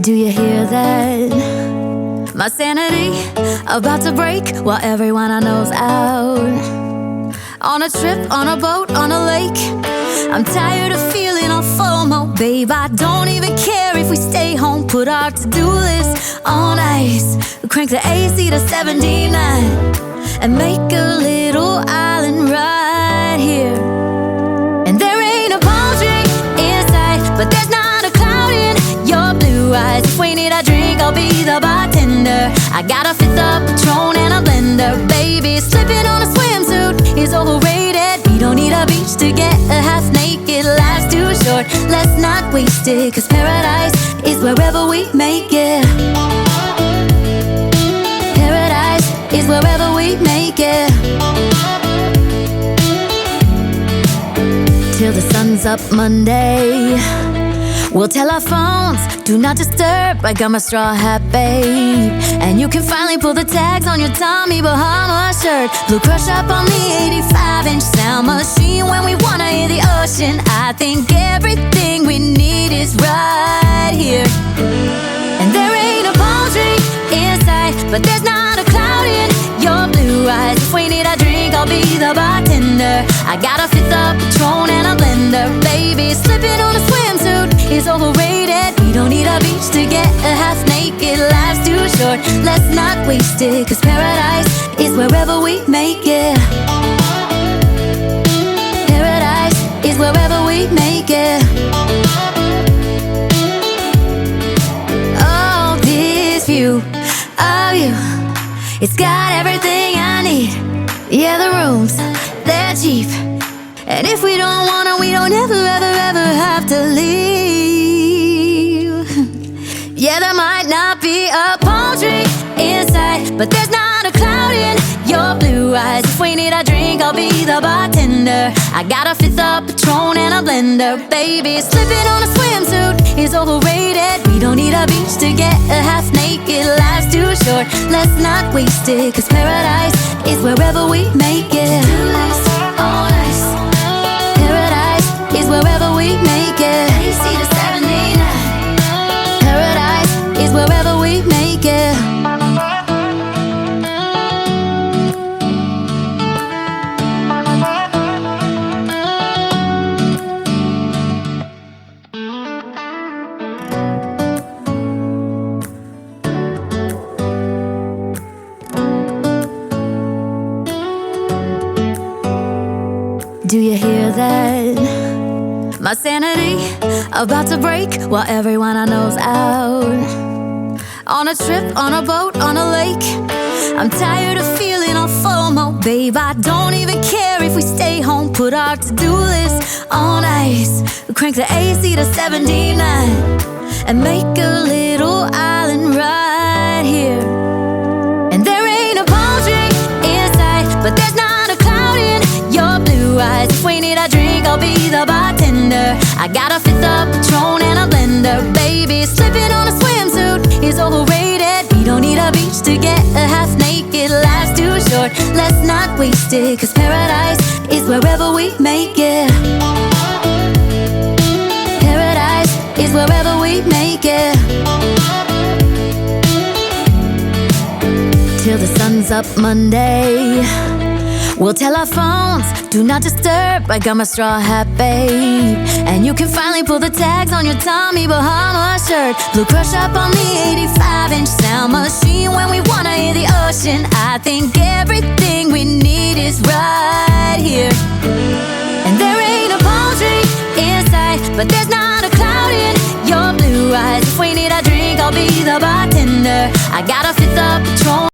Do you hear that? My sanity about to break while everyone I know's out. On a trip, on a boat, on a lake. I'm tired of feeling all FOMO, babe. I don't even care if we stay home. Put our to-do list on ice. Crank the AC to 79 and make a little island right here. And there ain't a palm tree in sight, but there's not a cloud in your blue eyes. If we need a drink, I'll be the bartender. I got a fifth of Patron and a blender. Baby, slipping on a swimsuit is overrated. We don't need a beach to get a half naked. Life's too short, let's not waste it. Cause paradise is wherever we make it. Paradise is wherever we make it. Till the sun's up Monday, we'll tell our phones, do not disturb. I got my straw hat, babe. And you can finally pull the tags on your Tommy Bahama shirt. Blue crush up on the 85-inch sound machine. When we wanna hear the ocean, I think everything we need is right here. And there ain't a palm tree in sight, but there's not a cloud in your blue eyes. If we need a drink, I'll be the bartender. I got a fifth of Patron and a blender. Baby, slipping on a swimsuit is overrated. We don't need a beach to get a half naked. Life's too short, let's not waste it. Cause paradise is wherever we make it. Paradise is wherever we make it. Oh, this view of you, it's got everything I need. Yeah, the rooms, they're cheap. And if we don't wanna, we don't ever, ever, ever have to leave. Yeah, there might not be a palm tree in sight, but there's not a cloud in your blue eyes. If we need a drink, I'll be the bartender. I got a fifth of Patron and a blender. Baby, slipping on a swimsuit is overrated. We don't need a beach to get a half naked. Life's too short, let's not waste it. Cause paradise is wherever we make it. All nice. Paradise is wherever we make it. AC to 79. Paradise is wherever we make it. Do you hear that? My sanity about to break while everyone I know's out. On a trip, on a boat, on a lake. I'm tired of feeling all FOMO, babe. I don't even care if we stay home. Put our to-do list on ice. Crank the AC to 79 and make a little island right here. And there ain't a palm tree in sight, but there's not a cloud in your blue eyes. If we need a drink, I'll be the bartender. I got a fifth of Patron and a blender. Baby, slipping on a swimsuit is overrated. We don't need a beach to get a half naked. Life's too short, let's not waste it. Cause paradise is wherever we make it. Paradise is wherever we make it. Till the sun's up Monday, we'll tell our phones, do not disturb. I got my straw hat, babe. And you can finally pull the tags on your Tommy Bahama shirt. Blue crush up on the 85-inch sound machine. When we wanna